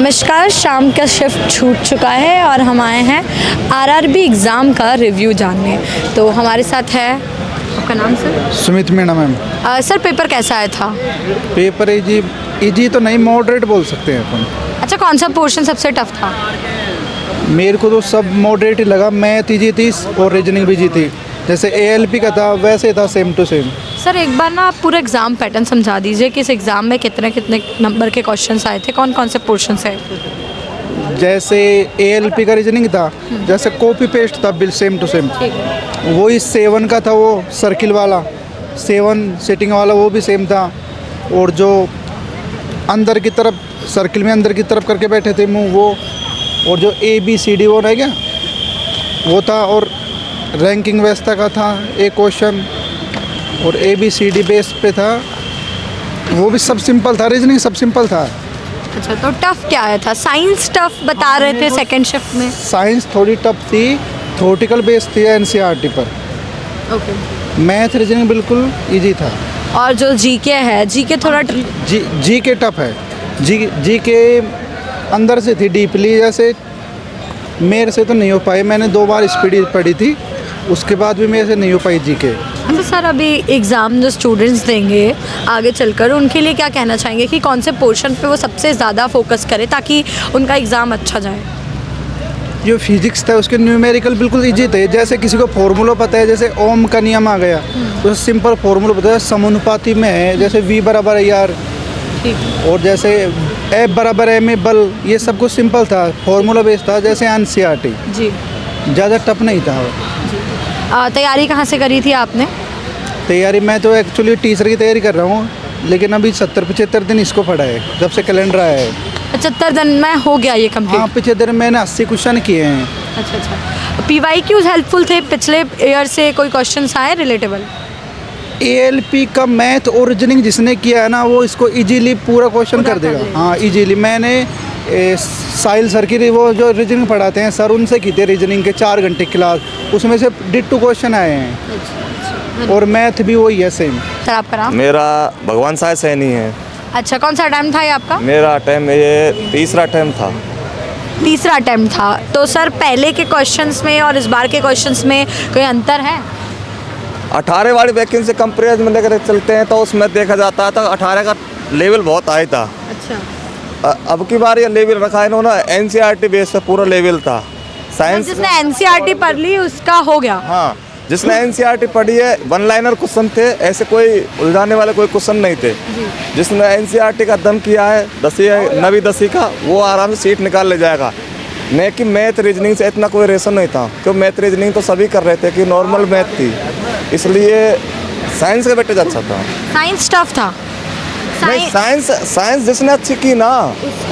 नमस्कार, शाम का शिफ्ट छूट चुका है और हम आए हैं आरआरबी एग्ज़ाम का रिव्यू जानने। तो हमारे साथ है, आपका नाम sir? Sumit Meena ma'am. Sir paper कैसा आया था? पेपर इजी तो नहीं, मॉडरेट बोल सकते हैं अपन। अच्छा, कौन सा पोर्शन सबसे टफ था? मेरे को तो सब मॉडरेट ही लगा। मैथ इजी थी और रीजनिंग भी इजी थी, जैसे एएलपी का था वैसे था, सेम टू सेम। सर एक बार ना आप पूरा एग्ज़ाम पैटर्न समझा दीजिए कि इस एग्ज़ाम में कितने कितने नंबर के क्वेश्चंस आए थे, कौन कौन से पोर्शन है? जैसे एएलपी का रीजनिंग था, जैसे कॉपी पेस्ट था बिल सेम टू सेम। ठीक है। वही 7 का था, वो सर्किल वाला 7 सेटिंग वाला वो भी सेम था। और जो अंदर की तरफ सर्किल में अंदर की तरफ करके बैठे थे मुँह, वो और जो ABCD वो रह गया वो था। और रैंकिंग व्यवस्था का था एक क्वेश्चन और ABCD बेस पे था, वो भी सब सिंपल था। रीजनिंग सब सिंपल था। अच्छा, तो टफ क्या आया था? साइंस टफ बता रहे थे सेकंड शिफ्ट में। साइंस थोड़ी टफ थी, थ्योरेटिकल बेस थी NCERT पर। ओके। मैथ रीजनिंग बिल्कुल इजी था। और जो जीके है, जीके थोड़ा जीके टफ है। जीके अंदर से थी डीपली, जैसे मेरे से तो नहीं हो पाई। मैंने 2 बार स्पीड पढ़ी थी, उसके बाद भी मेरे से नहीं हो पाई जीके। अच्छा सर, अभी एग्ज़ाम जो स्टूडेंट्स देंगे आगे चलकर, उनके लिए क्या कहना चाहेंगे कि कौन से पोर्शन पे वो सबसे ज़्यादा फोकस करें ताकि उनका एग्ज़ाम अच्छा जाए? जो फिजिक्स था उसके न्यूमेरिकल बिल्कुल इजी थे। जैसे किसी को फार्मूला पता है, जैसे ओम का नियम आ गया तो सिंपल फार्मूला पता है, समानुपाती में है, जैसे V बराबर है यार। और जैसे F बराबर है में बल, ये सब कुछ सिंपल था, फार्मूला बेस्ड था, जैसे NCERT। जी। ज़्यादा टफ नहीं था। तैयारी कहाँ से करी थी आपने? तैयारी मैं तो एक्चुअली टीचर की तैयारी कर रहा हूँ, लेकिन अभी 70-75 दिन इसको पढ़ा है जब से कैलेंडर आया है। 75 दिन में हो गया ये कंप्लीट? हाँ, 75 दिन मैंने 80 क्वेश्चन किए हैं। अच्छा। PYQs हेल्पफुल थे? पिछले ईयर से कोई क्वेश्चंस आए रिलेटेबल? ALP का मैथ और रीजनिंग जिसने किया है ना, वो इसको इजीली पूरा क्वेश्चन कर देगा। हाँ, इजीली। मैंने साहिल सर की वो जो रीजनिंग पढ़ाते हैं सर, उनसे की थी रीजनिंग के 4 घंटे क्लास, उसमें से डिट्टो क्वेश्चन आए हैं। और मैथ भी वही है सेम। सर आपका नाम? मेरा भगवान साय सैनी है। अच्छा, कौन सा अटैम्प्ट था ये आपका? मेरा अटैम्प्ट ये तीसरा अटैम्प्ट था। तीसरा अटैम्प्ट था। तो सर पहले के क्वेश्चंस में और इस बार के क्वेश्चंस में कोई अंतर है? 18 वाली वैकेंसी कंपेरिजन में लेकर चलते हैं तो उसमें देखा जाता है तो 18 का लेवल बहुत हाई था। अच्छा। अब की बार ये लेवल रखा है इन्होंने, NCERT बेस पे पूरा लेवल था। साइंस जिसने NCERT पढ़ ली उसका हो गया? हाँ, जिसने NCERT पढ़ी है, 1 लाइनर क्वेश्चन थे, ऐसे कोई उलझाने वाले कोई क्वेश्चन नहीं थे। जिसने NCERT का दम किया है 9वीं 10वीं का, वो आराम से सीट निकाल ले जाएगा। नहीं कि मैथ रीजनिंग से इतना कोई रेशन नहीं था, क्योंकि मैथ रीजनिंग तो सभी कर रहे थे कि नॉर्मल मैथ थी, इसलिए साइंस का वेटेज अच्छा था। साइंस टफ था? नहीं, साइंस जिसने अच्छी की ना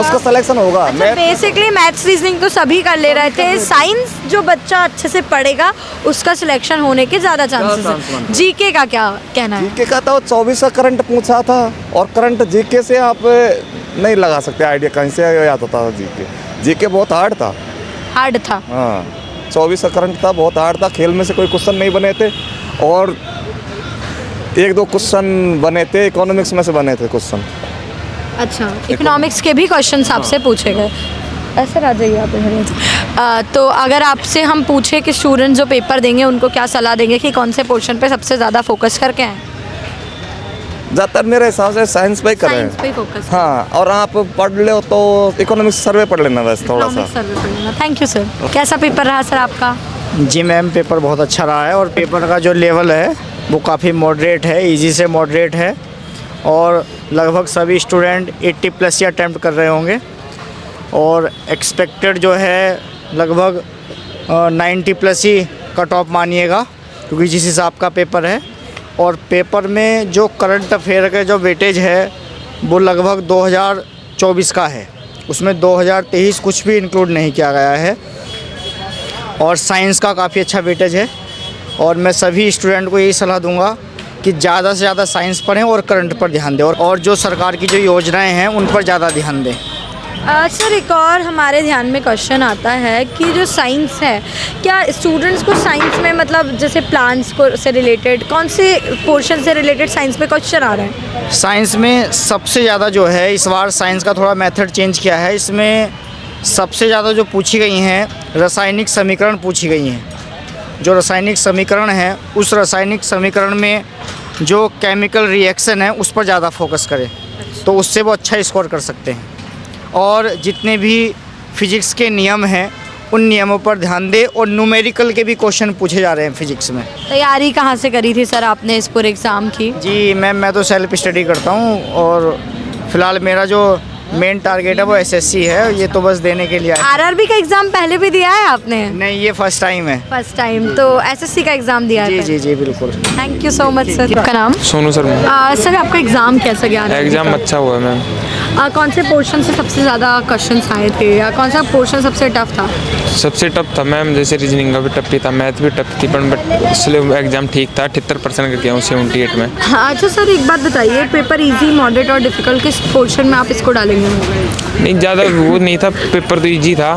उसका सिलेक्शन होगा। अच्छा, बेसिकली मैथ्स रीजनिंग तो सभी कर ले रहे थे, साइंस जो बच्चा अच्छे से पढ़ेगा उसका सिलेक्शन होने के ज़्यादा चांसेस हैं। जीके का क्या कहना है? जीके का तो 24 का करंट पूछा था, और करंट जीके से आप नहीं लगा सकते आइडिया कहीं से याद होता था। जीके बहुत हार्ड था। हार्ड था? हाँ, 24 का करंट था, बहुत हार्ड था। खेल में से कोई क्वेश्चन नहीं बने थे, और 1-2 क्वेश्चन बने थे इकोनॉमिक्स में से बने थे क्वेश्चन। अच्छा, इकोनॉमिक्स के भी क्वेश्चंस आपसे पूछे गए? ऐसे आ जाइए आप। तो अगर आपसे हम पूछे कि स्टूडेंट जो पेपर देंगे उनको क्या सलाह देंगे कि कौन से पोर्शन पे सबसे ज़्यादा फोकस करके आए? ज़्यादातर मेरे हिसाब से साइंस पे ही करें। साइंस पे फोकस। हाँ, और आप पढ़ लो तो इकोनॉमिक्स सर्वे पढ़ लेना बस थोड़ा सा। Thank you sir. कैसा पेपर रहा सर आपका? जी मैम, पेपर बहुत अच्छा रहा है, और पेपर का जो लेवल है वो काफ़ी मॉडरेट है, इजी से मॉडरेट है, और लगभग सभी स्टूडेंट 80+ ही अटैम्प्ट कर रहे होंगे, और एक्सपेक्टेड जो है लगभग 90+ ही कट ऑफ मानिएगा, क्योंकि जिस हिसाब का पेपर है। और पेपर में जो करंट अफेयर का जो वेटेज है वो लगभग 2024 का है, उसमें 2023 कुछ भी इंक्लूड नहीं किया गया है। और साइंस का काफ़ी अच्छा वेटेज है, और मैं सभी स्टूडेंट को यही सलाह दूंगा कि ज़्यादा से ज़्यादा साइंस पढ़ें और करंट पर ध्यान दें, और जो सरकार की जो योजनाएं हैं उन पर ज़्यादा ध्यान दें। सर एक और हमारे ध्यान में क्वेश्चन आता है कि जो साइंस है, क्या स्टूडेंट्स को साइंस में मतलब जैसे प्लांट्स को से रिलेटेड कौन से पोर्शन से रिलेटेड साइंस में क्वेश्चन आ रहा है? साइंस में सबसे ज़्यादा जो है इस बार साइंस का थोड़ा मेथड चेंज किया है। इसमें सबसे ज़्यादा जो पूछी गई हैं रासायनिक समीकरण पूछी गई हैं। जो रासायनिक समीकरण है उस रासायनिक समीकरण में जो केमिकल रिएक्शन है उस पर ज़्यादा फोकस करें तो उससे वो अच्छा स्कोर कर सकते हैं। और जितने भी फिजिक्स के नियम हैं उन नियमों पर ध्यान दें और न्यूमेरिकल के भी क्वेश्चन पूछे जा रहे हैं फिजिक्स में। तैयारी कहाँ से करी थी सर आपने इस पूरे एग्ज़ाम की? जी मैम, मैं तो सेल्फ स्टडी करता हूँ और फ़िलहाल मेरा जो मेन टारगेट है वो एसएससी है। ये तो बस देने के लिए आया। आरआरबी का एग्ज़ाम पहले भी दिया है आपने? नहीं, ये फर्स्ट टाइम है। फर्स्ट टाइम तो एसएससी का एग्ज़ाम दिया है? जी जी जी बिल्कुल। Thank you so much sir. आपका नाम? सोनू शर्मा। सर आपका एग्ज़ाम कैसा गया? एग्ज़ाम अच्छा हुआ है मैम। कौन से पोर्शन से सबसे ज़्यादा क्वेश्चंस आए थे या कौन सा पोर्शन सबसे टफ था? सबसे टफ था मैम, जैसे रीजनिंग का भी टफ ही था, मैथ भी टफ थी, बट इसलिए एग्ज़ाम ठीक था। 78% करके आऊँ 78 में। हाँ अच्छा सर, एक बात बताइए, पेपर इजी, मॉडरेट और डिफ़िकल्ट किस पोर्शन में आप इसको डालेंगे? नहीं ज़्यादा वो नहीं था, पेपर तो ईजी था।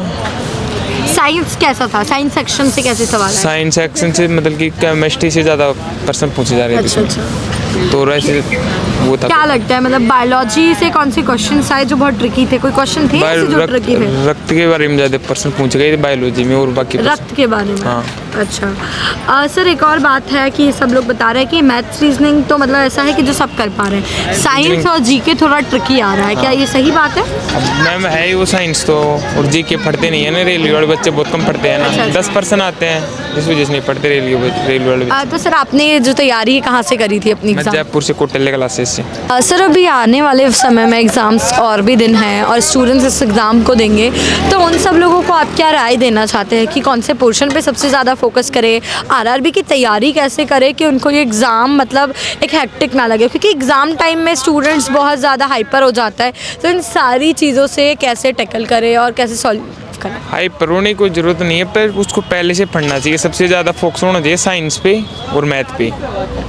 साइंस कैसा था? साइंस सेक्शन से कैसे सवाल आए? साइंस सेक्शन से मतलब कि केमिस्ट्री से ज़्यादा प्रश्न पूछे जा रहे थे। अच्छा अच्छा। तो वैसे वो था। क्या लगता है मतलब बायोलॉजी से कौन से क्वेश्चन आए जो बहुत ट्रिकी थे? कोई क्वेश्चन थे ऐसे जो ट्रिकी थे? रक्त के बारे में ज़्यादा प्रश्न पूछे गए बायोलॉजी में और बाकी रक्त के बारे में। हाँ। अच्छा सर एक और बात है कि सब लोग बता रहे हैं कि मैथ्स रीजनिंग तो मतलब ऐसा है कि जो सब कर पा रहे हैं, साइंस और जीके थोड़ा ट्रिकी आ रहा है, क्या ये सही बात है? अब मैम है ही वो साइंस तो, और जीके पढ़ते नहीं है ना, रेलवे वाले बच्चे बहुत कम पढ़ते हैं ना। अच्छा। 10% आते हैं, इस वजह से नहीं पढ़ते रेलवे वाले बच्चे। तो सर आपने जो तैयारी है कहाँ से करी थी अपनी मैं एग्जाम? जयपुर से कोटले क्लासेस से। सर अभी आने वाले समय में एग्ज़ाम्स और भी दिन हैं और स्टूडेंट्स इस एग्ज़ाम को देंगे, तो उन सब लोगों को आप क्या राय देना चाहते हैं कि कौन से पोर्शन पे सबसे ज़्यादा फोकस करें, आरआरबी की तैयारी कैसे करें कि उनको ये एग्ज़ाम मतलब एक हेक्टिक ना लगे? क्योंकि एग्ज़ाम टाइम में स्टूडेंट्स बहुत ज़्यादा हाइपर हो जाता है, तो इन सारी चीज़ों से कैसे टैकल करें और कैसे सॉल्व करें? हाइपर होने की जरूरत नहीं है, पर उसको पहले से पढ़ना चाहिए। सबसे ज़्यादा फोकस होना चाहिए साइंस पे और मैथ पे।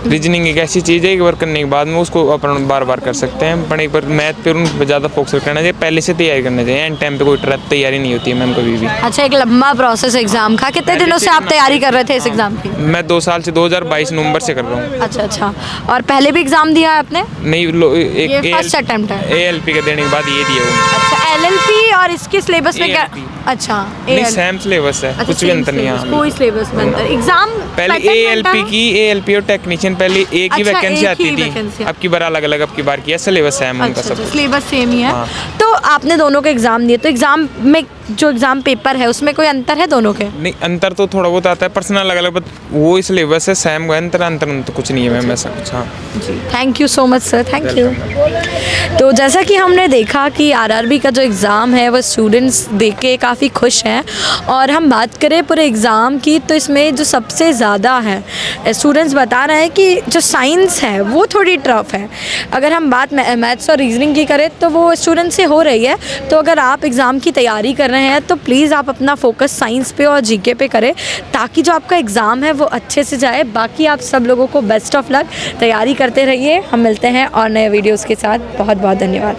रीजनिंग एक ऐसी चीज़ है, एक बार करने के बाद में उसको अपन बार बार कर सकते हैं, पर एक बार मैथ पे उन पर ज़्यादा फोकस करना चाहिए। पहले से तैयारी करना चाहिए, एंड टाइम पे कोई तैयारी नहीं होती है मैम कभी भी। अच्छा, एक लंबा प्रोसेस एग्ज़ाम का। कितने दिनों से आप तैयारी कर रहे थे इस एग्ज़ाम की? मैं 2 साल से 2022 नवंबर से कर रहा हूँ। अच्छा अच्छा, और पहले भी एग्ज़ाम दिया है आपने? नहीं, ये फर्स्ट अटेम्प्ट है। ALP का देने के बाद ये दिया हूँ। अच्छा, LLP और इसके सिलेबस में क्या? ALP। अच्छा, नहीं, सेम सिलेबस है, अच्छा, कुछ भी अंतर नहीं है। कोई सिलेबस में अंतर? एग्जाम पहले ALP और टेक्नीशियन पहले एक ही अच्छा, वैकेंसी एक आती ही थी, vacancy। अब की बार अलग अलग अब की बार किया, सिलेबस सेम उनका अच्छा, सब। सिलेबस सेम ही है। हाँ। तो आपने दोनों के एग्जाम दिए, तो एग्जाम में जो एग्जाम पेपर है उसमें कोई अंतर है दोनों के? नहीं, अंतर तो थोड़ा बहुत आता है, पर्सनल अलग अलग, बट वो ही सिलेबस है सेम, अंतर तो कुछ नहीं है मैम ऐसा कुछ। हाँ जी, thank you so much sir, thank you. तो जैसा कि हमने देखा कि आरआरबी का जो एग्ज़ाम है वो स्टूडेंट्स देख के काफ़ी खुश हैं, और हम बात करें पूरे एग्ज़ाम की तो इसमें जो सबसे ज़्यादा है स्टूडेंट्स बता रहे हैं कि जो साइंस है वो थोड़ी टफ है। अगर हम बात मैथ्स और रीजनिंग की करें तो वो स्टूडेंट से हो रही है। तो अगर आप एग्ज़ाम की तैयारी कर रहे हैं तो प्लीज़ आप अपना फोकस साइंस पे और जीके पे करें, ताकि जो आपका एग्ज़ाम है वो अच्छे से जाए। बाकी आप सब लोगों को बेस्ट ऑफ लक, तैयारी करते रहिए। हम मिलते हैं और नए वीडियोज़ के साथ। बहुत बहुत धन्यवाद।